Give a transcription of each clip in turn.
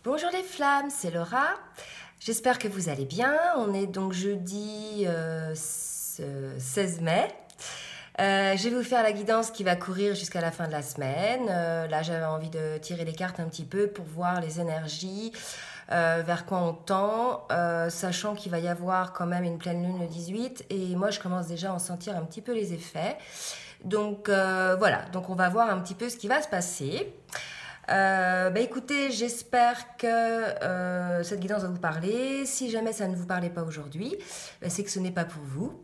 Bonjour les flammes, c'est Laura. J'espère que vous allez bien. On est donc jeudi 16 mai. Je vais vous faire la guidance qui va courir jusqu'à la fin de la semaine. Là, j'avais envie de tirer les cartes un petit peu pour voir les énergies, vers quoi on tend, sachant qu'il va y avoir quand même une pleine lune le 18 et moi, je commence déjà à en sentir un petit peu les effets. Donc voilà, donc on va voir un petit peu ce qui va se passer. Écoutez, j'espère que cette guidance va vous parler. Si jamais ça ne vous parlait pas aujourd'hui, c'est que ce n'est pas pour vous.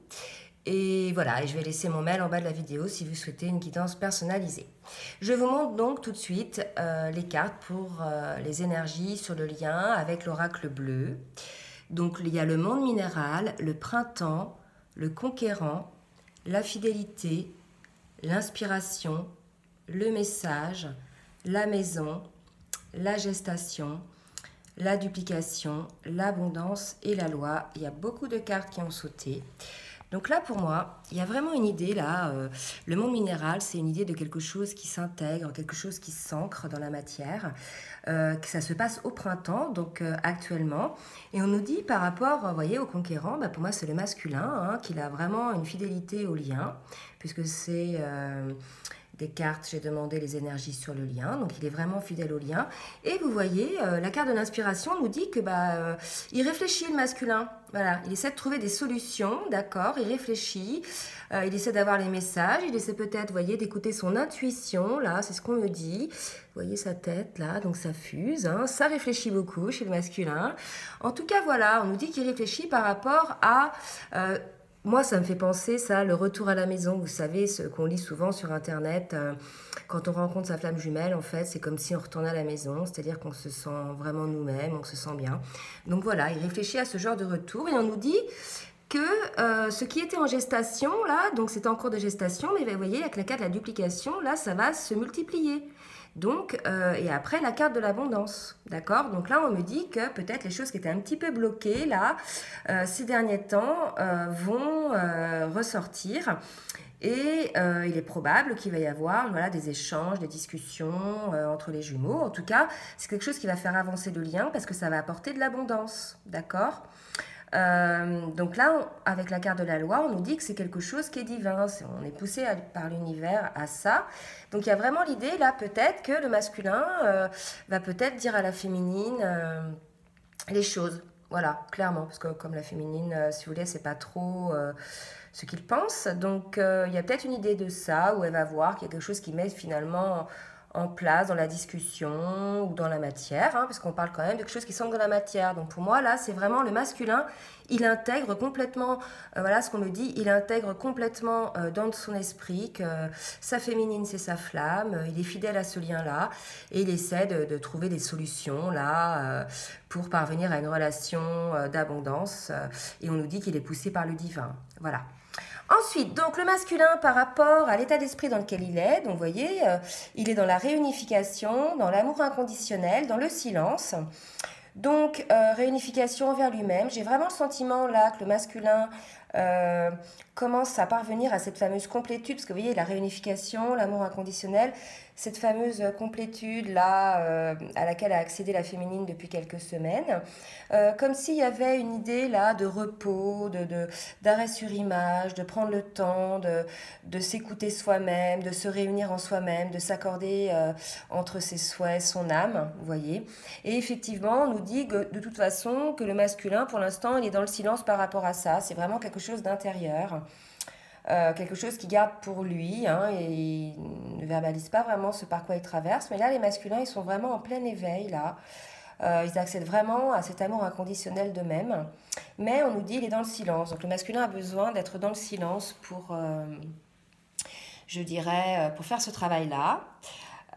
Et voilà, et je vais laisser mon mail en bas de la vidéo si vous souhaitez une guidance personnalisée. Je vous montre donc tout de suite les cartes pour les énergies sur le lien avec l'oracle bleu. Donc il y a le monde minéral, le printemps, le conquérant, la fidélité, l'inspiration, le message, la maison, la gestation, la duplication, l'abondance et la loi. Il y a beaucoup de cartes qui ont sauté. Donc là, pour moi, il y a vraiment une idée là. Le monde minéral, c'est une idée de quelque chose qui s'intègre, quelque chose qui s'ancre dans la matière. Que ça se passe au printemps, donc actuellement. Et on nous dit par rapport, vous voyez, au conquérant, pour moi, c'est le masculin, hein, qu'il a vraiment une fidélité au lien, puisque c'est des cartes, j'ai demandé les énergies sur le lien, donc il est vraiment fidèle au lien. Et vous voyez, la carte de l'inspiration nous dit que il réfléchit le masculin. Voilà, il essaie de trouver des solutions, d'accord, il réfléchit, il essaie d'avoir les messages, il essaie peut-être, vous voyez, d'écouter son intuition, là, c'est ce qu'on me dit. Vous voyez sa tête, là, donc ça fuse, hein, ça réfléchit beaucoup chez le masculin. En tout cas, voilà, on nous dit qu'il réfléchit par rapport à... moi, ça me fait penser, ça, le retour à la maison. Vous savez, ce qu'on lit souvent sur Internet, quand on rencontre sa flamme jumelle, en fait, c'est comme si on retournait à la maison, c'est-à-dire qu'on se sent vraiment nous-mêmes, on se sent bien. Donc voilà, il réfléchit à ce genre de retour et on nous dit que ce qui était en gestation, là, donc c'est en cours de gestation, mais vous voyez, avec la carte de la duplication, là, ça va se multiplier. Donc, et après, la carte de l'abondance, d'accord? Donc là, on me dit que peut-être les choses qui étaient un petit peu bloquées, là, ces derniers temps, vont ressortir. Et il est probable qu'il va y avoir voilà, des échanges, des discussions entre les jumeaux. En tout cas, c'est quelque chose qui va faire avancer le lien parce que ça va apporter de l'abondance, d'accord? Donc là, avec la carte de la loi, on nous dit que c'est quelque chose qui est divin. On est poussé par l'univers à ça. Donc il y a vraiment l'idée, là, peut-être que le masculin va peut-être dire à la féminine les choses. Voilà, clairement, parce que comme la féminine, si vous voulez, c'est pas trop ce qu'il pense. Donc il y a peut-être une idée de ça, où elle va voir qu'il y a quelque chose qui met finalement en place dans la discussion ou dans la matière, hein, parce qu'on parle quand même de quelque chose qui semble dans la matière. Donc pour moi, là, c'est vraiment le masculin, il intègre complètement, voilà ce qu'on me dit, il intègre complètement dans son esprit que sa féminine, c'est sa flamme, il est fidèle à ce lien-là, et il essaie de trouver des solutions, là, pour parvenir à une relation d'abondance, et on nous dit qu'il est poussé par le divin. Voilà. Ensuite, donc le masculin par rapport à l'état d'esprit dans lequel il est, donc vous voyez, il est dans la réunification, dans l'amour inconditionnel, dans le silence. Donc, réunification envers lui-même. J'ai vraiment le sentiment là que le masculin commence à parvenir à cette fameuse complétude, parce que vous voyez, la réunification, l'amour inconditionnel, cette fameuse complétude là à laquelle a accédé la féminine depuis quelques semaines, comme s'il y avait une idée là de repos, d'arrêt sur image, de prendre le temps, de s'écouter soi-même, de se réunir en soi-même, de s'accorder entre ses souhaits, son âme, vous voyez. Et effectivement, on nous dit que, de toute façon que le masculin, pour l'instant, il est dans le silence par rapport à ça. C'est vraiment quelque chose d'intérieur. Quelque chose qu'il garde pour lui, hein, et il ne verbalise pas vraiment ce par quoi il traverse. Mais là, les masculins, ils sont vraiment en plein éveil, là. Ils accèdent vraiment à cet amour inconditionnel d'eux-mêmes. Mais on nous dit qu'il est dans le silence. Donc le masculin a besoin d'être dans le silence pour, je dirais, pour faire ce travail-là.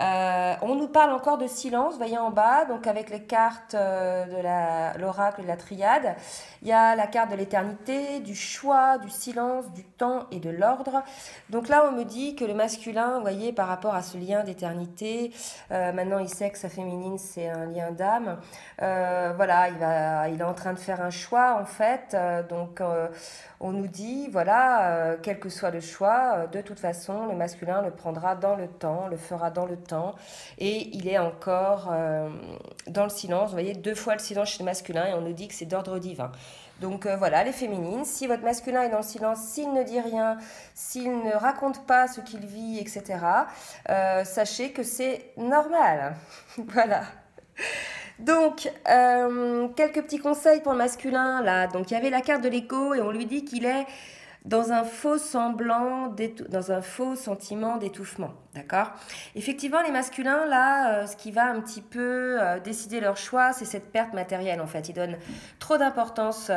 On nous parle encore de silence, vous voyez en bas, donc avec les cartes de l'oracle et de la triade. Il y a la carte de l'éternité, du choix, du silence, du temps et de l'ordre. Donc là, on me dit que le masculin, vous voyez, par rapport à ce lien d'éternité, maintenant il sait que sa féminine, c'est un lien d'âme. Voilà, il est en train de faire un choix, en fait. Donc, on nous dit, voilà, quel que soit le choix, de toute façon, le masculin le prendra dans le temps, le fera dans le temps et il est encore dans le silence. Vous voyez, 2 fois le silence chez le masculin et on nous dit que c'est d'ordre divin. Donc voilà, les féminines, si votre masculin est dans le silence, s'il ne dit rien, s'il ne raconte pas ce qu'il vit, etc., sachez que c'est normal. Voilà. Donc, quelques petits conseils pour le masculin, là. Donc, il y avait la carte de l'écho et on lui dit qu'il est dans un faux dans un faux sentiment d'étouffement, d'accord? Effectivement, les masculins, là, ce qui va un petit peu décider leur choix, c'est cette perte matérielle, en fait. Ils donnent trop d'importance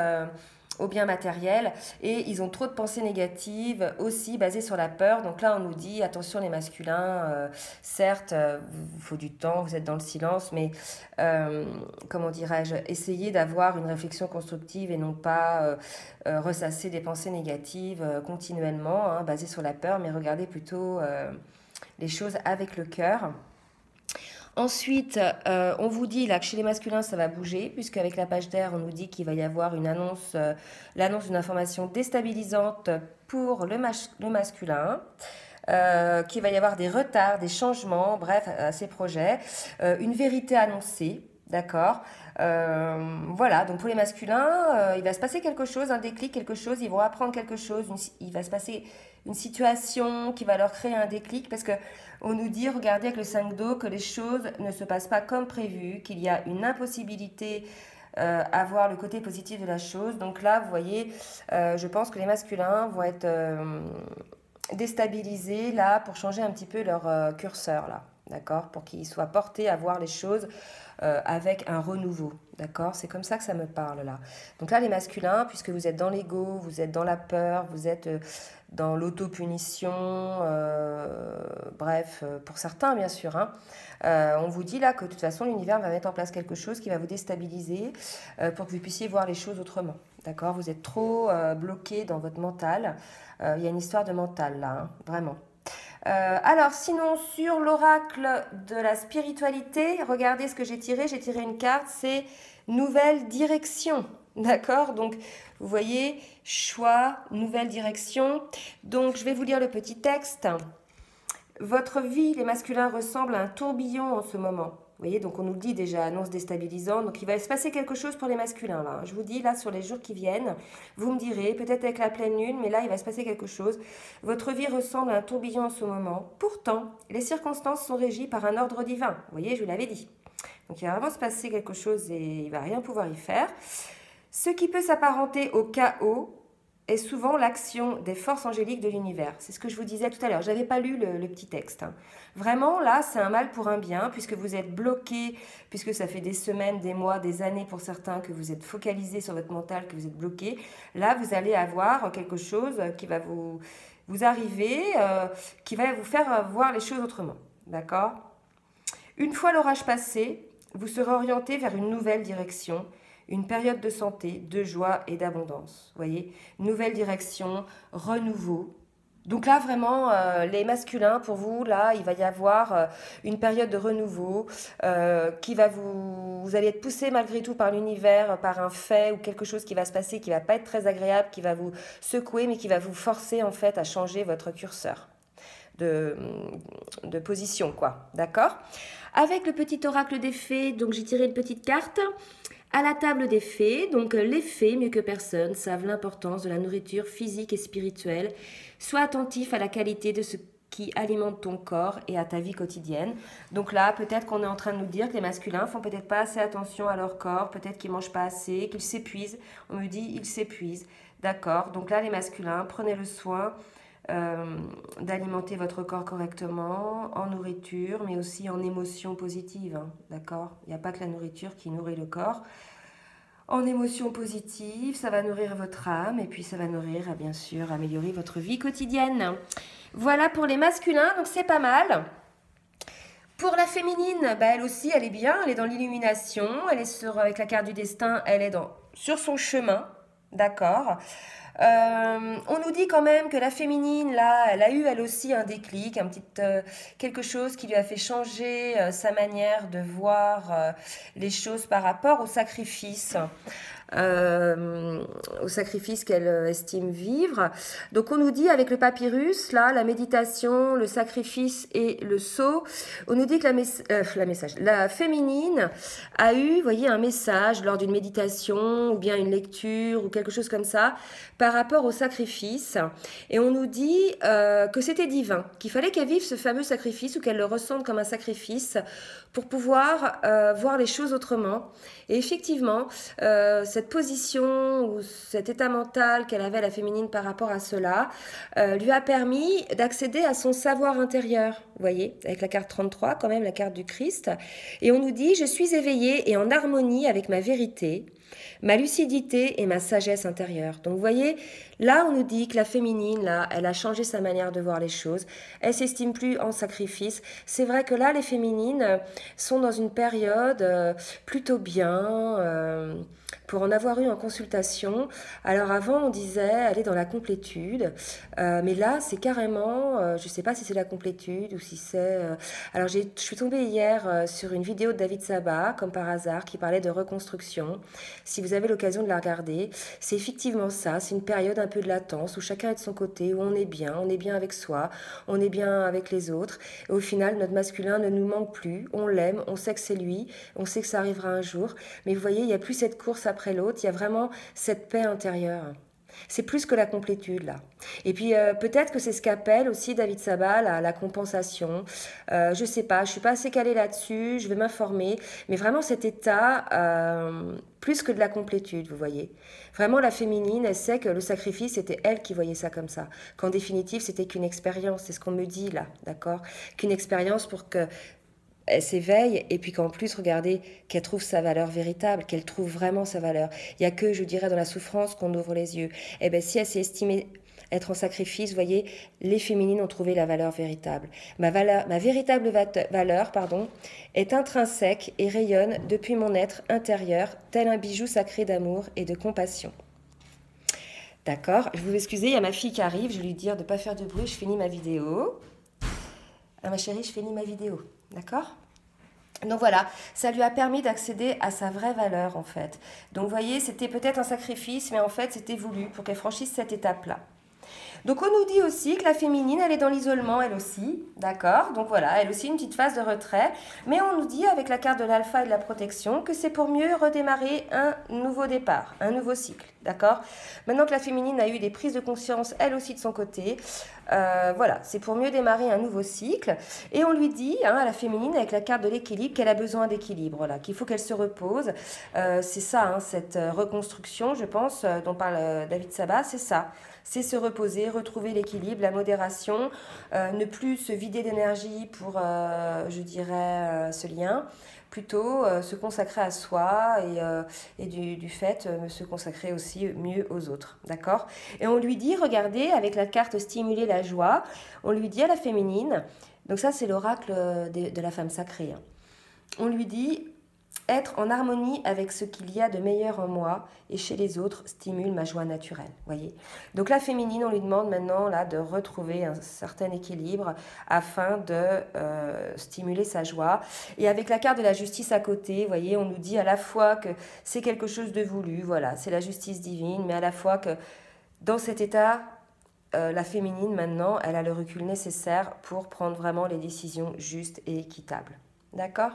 aux biens matériels et ils ont trop de pensées négatives aussi basées sur la peur. Donc là, on nous dit, attention les masculins, certes, il faut du temps, vous êtes dans le silence, mais comment dirais-je, essayez d'avoir une réflexion constructive et non pas ressasser des pensées négatives continuellement, hein, basées sur la peur, mais regardez plutôt les choses avec le cœur. Ensuite, on vous dit là que chez les masculins, ça va bouger, puisque avec la page d'air, on nous dit qu'il va y avoir une annonce, l'annonce d'une information déstabilisante pour le masculin, qu'il va y avoir des retards, des changements, bref, à ces projets, une vérité annoncée, d'accord. Voilà, donc pour les masculins, il va se passer quelque chose, un déclic, quelque chose, ils vont apprendre quelque chose, il va se passer une situation qui va leur créer un déclic, parce que on nous dit, regardez avec le 5 d'eau, que les choses ne se passent pas comme prévu, qu'il y a une impossibilité à voir le côté positif de la chose. Donc là, vous voyez, je pense que les masculins vont être déstabilisés là pour changer un petit peu leur curseur là, d'accord, pour qu'ils soient portés à voir les choses avec un renouveau, d'accord, c'est comme ça que ça me parle là. Donc là, les masculins, puisque vous êtes dans l'ego, vous êtes dans la peur, vous êtes dans l'autopunition, bref, pour certains bien sûr, hein, on vous dit là que de toute façon l'univers va mettre en place quelque chose qui va vous déstabiliser pour que vous puissiez voir les choses autrement, d'accord, vous êtes trop bloqué dans votre mental, il y a une histoire de mental là, hein, vraiment. Alors sinon sur l'oracle de la spiritualité, regardez ce que j'ai tiré une carte, c'est nouvelle direction, d'accord, donc vous voyez, choix, nouvelle direction, donc je vais vous lire le petit texte. Votre vie, les masculins, ressemble à un tourbillon en ce moment. Vous voyez, donc on nous dit déjà, annonce déstabilisante, donc il va se passer quelque chose pour les masculins là. Je vous dis là sur les jours qui viennent, vous me direz, peut-être avec la pleine lune, mais là il va se passer quelque chose. Votre vie ressemble à un tourbillon en ce moment. Pourtant, les circonstances sont régies par un ordre divin. Vous voyez, je vous l'avais dit. Donc il va vraiment se passer quelque chose et il va rien pouvoir y faire. Ce qui peut s'apparenter au chaos est souvent l'action des forces angéliques de l'univers. C'est ce que je vous disais tout à l'heure. Je n'avais pas lu le petit texte, hein. Vraiment, là, c'est un mal pour un bien, puisque vous êtes bloqué, puisque ça fait des semaines, des mois, des années pour certains, que vous êtes focalisé sur votre mental, que vous êtes bloqué. Là, vous allez avoir quelque chose qui va vous arriver, qui va vous faire voir les choses autrement. D'accord ? Une fois l'orage passé, vous serez orienté vers une nouvelle direction, une période de santé, de joie et d'abondance. Vous voyez, nouvelle direction, renouveau. Donc là, vraiment, les masculins, pour vous, là, il va y avoir une période de renouveau qui va vous allez être poussé malgré tout par l'univers, par un fait ou quelque chose qui va se passer qui va pas être très agréable, qui va vous secouer, mais qui va vous forcer, en fait, à changer votre curseur de position, quoi. D'accord ? Avec le petit oracle des fées, donc j'ai tiré une petite carte. À la table des fées, donc les fées, mieux que personne, savent l'importance de la nourriture physique et spirituelle. Sois attentif à la qualité de ce qui alimente ton corps et à ta vie quotidienne. Donc là, peut-être qu'on est en train de nous dire que les masculins font peut-être pas assez attention à leur corps, peut-être qu'ils mangent pas assez, qu'ils s'épuisent. On me dit ils s'épuisent. D'accord. Donc là, les masculins, prenez le soin d'alimenter votre corps correctement en nourriture, mais aussi en émotions positives, hein, d'accord ? Il n'y a pas que la nourriture qui nourrit le corps. En émotions positives, ça va nourrir votre âme et puis ça va nourrir, bien sûr, améliorer votre vie quotidienne. Voilà pour les masculins, donc c'est pas mal. Pour la féminine, elle aussi, elle est bien, elle est dans l'illumination, elle est avec la carte du destin, elle est sur son chemin, d'accord ? On nous dit quand même que la féminine, là, elle a eu elle aussi un déclic, quelque chose qui lui a fait changer sa manière de voir les choses par rapport euh, au sacrifice qu'elle estime vivre. Donc on nous dit avec le papyrus, là, la méditation, le sacrifice et le sceau, on nous dit que la féminine a eu, vous voyez, un message lors d'une méditation ou bien une lecture ou quelque chose comme ça par rapport au sacrifice. Et on nous dit que c'était divin, qu'il fallait qu'elle vive ce fameux sacrifice ou qu'elle le ressente comme un sacrifice pour pouvoir voir les choses autrement. Et effectivement, cette position ou cet état mental qu'elle avait, la féminine, par rapport à cela, lui a permis d'accéder à son savoir intérieur, vous voyez, avec la carte 33, quand même, la carte du Christ. Et on nous dit, je suis éveillée et en harmonie avec ma vérité, ma lucidité et ma sagesse intérieure. Donc vous voyez, là on nous dit que la féminine, là, elle a changé sa manière de voir les choses. Elle s'estime plus en sacrifice. C'est vrai que là, les féminines sont dans une période plutôt bien. Pour en avoir eu en consultation, alors avant on disait elle est dans la complétude, mais là c'est carrément, je ne sais pas si c'est la complétude ou si c'est... alors je suis tombée hier sur une vidéo de David Sabat, comme par hasard, qui parlait de reconstruction. Si vous avez l'occasion de la regarder, c'est effectivement ça, c'est une période un peu de latence où chacun est de son côté, où on est bien avec soi, on est bien avec les autres, et au final notre masculin ne nous manque plus, on l'aime, on sait que c'est lui, on sait que ça arrivera un jour, mais vous voyez, il n'y a plus cette course après l'autre, il y a vraiment cette paix intérieure. C'est plus que la complétude là. Et puis peut-être que c'est ce qu'appelle aussi David Sabat la compensation. Je sais pas, je suis pas assez calée là-dessus, je vais m'informer. Mais vraiment cet état, plus que de la complétude, vous voyez. Vraiment la féminine, elle sait que le sacrifice, c'était elle qui voyait ça comme ça. Qu'en définitive, c'était qu'une expérience, c'est ce qu'on me dit là, d'accord? Qu'une expérience pour que elle s'éveille et puis qu'en plus, regardez, qu'elle trouve sa valeur véritable, qu'elle trouve vraiment sa valeur. Il n'y a que, je dirais, dans la souffrance qu'on ouvre les yeux. Eh bien, si elle s'est estimée être en sacrifice, vous voyez, les féminines ont trouvé la valeur véritable. Ma véritable valeur, est intrinsèque et rayonne depuis mon être intérieur, tel un bijou sacré d'amour et de compassion. D'accord, je vous excusez, il y a ma fille qui arrive, je vais lui dire de ne pas faire de bruit, je finis ma vidéo. Ah, ma chérie, je finis ma vidéo. D'accord ? Donc voilà, ça lui a permis d'accéder à sa vraie valeur en fait. Donc vous voyez, c'était peut-être un sacrifice, mais en fait c'était voulu pour qu'elle franchisse cette étape-là. Donc on nous dit aussi que la féminine, elle est dans l'isolement, elle aussi, d'accord? Donc voilà, elle aussi une petite phase de retrait. Mais on nous dit avec la carte de l'alpha et de la protection que c'est pour mieux redémarrer un nouveau départ, un nouveau cycle, d'accord? Maintenant que la féminine a eu des prises de conscience, elle aussi de son côté, voilà, c'est pour mieux démarrer un nouveau cycle. Et on lui dit, à la féminine, avec la carte de l'équilibre, qu'elle a besoin d'équilibre, là, qu'il faut qu'elle se repose. C'est ça, cette reconstruction, je pense, dont parle David Sabat, c'est ça. C'est se reposer, retrouver l'équilibre, la modération, ne plus se vider d'énergie pour, je dirais, ce lien, plutôt se consacrer à soi et du fait se consacrer aussi mieux aux autres, d'accord? Et on lui dit, regardez, avec la carte stimuler la joie, on lui dit à la féminine, donc ça c'est l'oracle de la femme sacrée, on lui dit, être en harmonie avec ce qu'il y a de meilleur en moi et chez les autres stimule ma joie naturelle. Voyez. Donc la féminine, on lui demande maintenant là, de retrouver un certain équilibre afin de stimuler sa joie. Et avec la carte de la justice à côté, voyez, on nous dit à la fois que c'est quelque chose de voulu, voilà, c'est la justice divine, mais à la fois que dans cet état, la féminine maintenant, elle a le recul nécessaire pour prendre vraiment les décisions justes et équitables. D'accord ?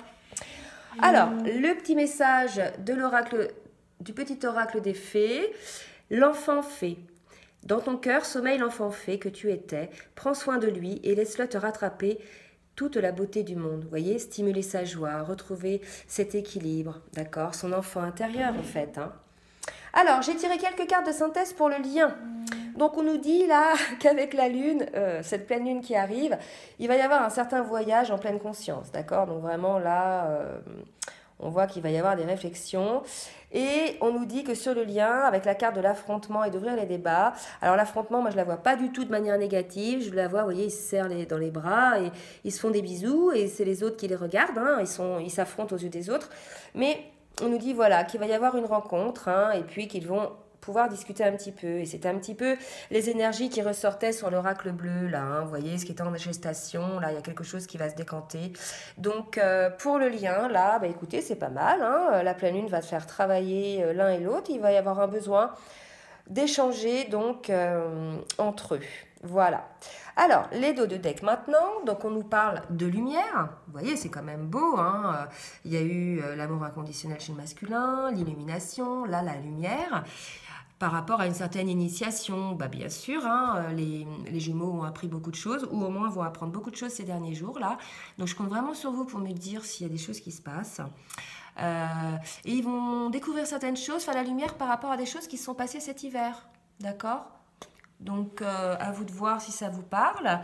Alors, le petit message de l'oracle, du petit oracle des fées, l'enfant fée. Dans ton cœur sommeille l'enfant fée que tu étais, prends soin de lui et laisse-le te rattraper toute la beauté du monde. Vous voyez, stimuler sa joie, retrouver cet équilibre, d'accord? Son enfant intérieur en fait. Alors, j'ai tiré quelques cartes de synthèse pour le lien. Donc on nous dit là qu'avec la lune, cette pleine lune qui arrive, il va y avoir un certain voyage en pleine conscience, d'accord? Donc vraiment là, on voit qu'il va y avoir des réflexions. Et on nous dit que sur le lien, avec la carte de l'affrontement et d'ouvrir les débats, alors l'affrontement, moi je la vois pas du tout de manière négative, je la vois, vous voyez, ils se serrent dans les bras et ils se font des bisous et c'est les autres qui les regardent, ils s'affrontent aux yeux des autres. Mais on nous dit voilà qu'il va y avoir une rencontre et puis qu'ils vont pouvoir discuter un petit peu. Et c'était un petit peu les énergies qui ressortaient sur l'oracle bleu, là, hein. Vous voyez, ce qui est en gestation, là, il y a quelque chose qui va se décanter. Donc, pour le lien, là, bah, écoutez, c'est pas mal, hein. La pleine lune va te faire travailler l'un et l'autre. Il va y avoir un besoin d'échanger, donc, entre eux. Voilà. Alors, les dos de deck maintenant, donc on nous parle de lumière. Vous voyez, c'est quand même beau, hein. Il y a eu l'amour inconditionnel chez le masculin, l'illumination, là, la lumière. Par rapport à une certaine initiation, bah bien sûr, hein, les Gémeaux ont appris beaucoup de choses, ou au moins vont apprendre beaucoup de choses ces derniers jours-là. Donc je compte vraiment sur vous pour me dire s'il y a des choses qui se passent. Et ils vont découvrir certaines choses, faire la lumière par rapport à des choses qui se sont passées cet hiver. D'accord ? Donc, à vous de voir si ça vous parle.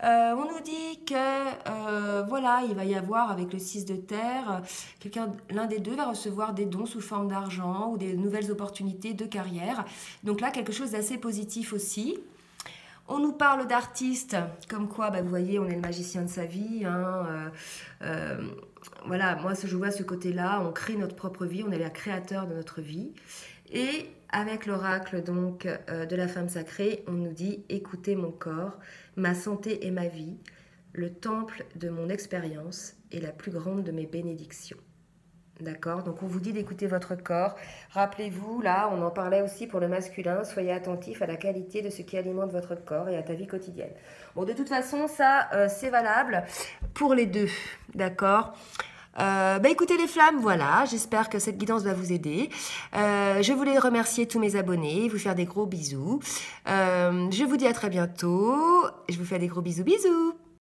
On nous dit que, voilà, il va y avoir, avec le 6 de terre, l'un des deux va recevoir des dons sous forme d'argent ou des nouvelles opportunités de carrière. Donc là, quelque chose d'assez positif aussi. On nous parle d'artistes, comme quoi, bah, vous voyez, on est le magicien de sa vie, hein, voilà, moi, je vois ce côté-là, on crée notre propre vie, on est le créateur de notre vie. Et avec l'oracle donc de la femme sacrée, on nous dit « Écoutez mon corps, ma santé et ma vie, le temple de mon expérience et la plus grande de mes bénédictions. » D'accord? Donc on vous dit d'écouter votre corps. Rappelez-vous, là, on en parlait aussi pour le masculin, soyez attentif à la qualité de ce qui alimente votre corps et à ta vie quotidienne. Bon, de toute façon, ça, c'est valable pour les deux. D'accord? Bah écoutez les flammes, voilà, j'espère que cette guidance va vous aider. Je voulais remercier tous mes abonnés, vous faire des gros bisous. Je vous dis à très bientôt. Je vous fais des gros bisous, bisous.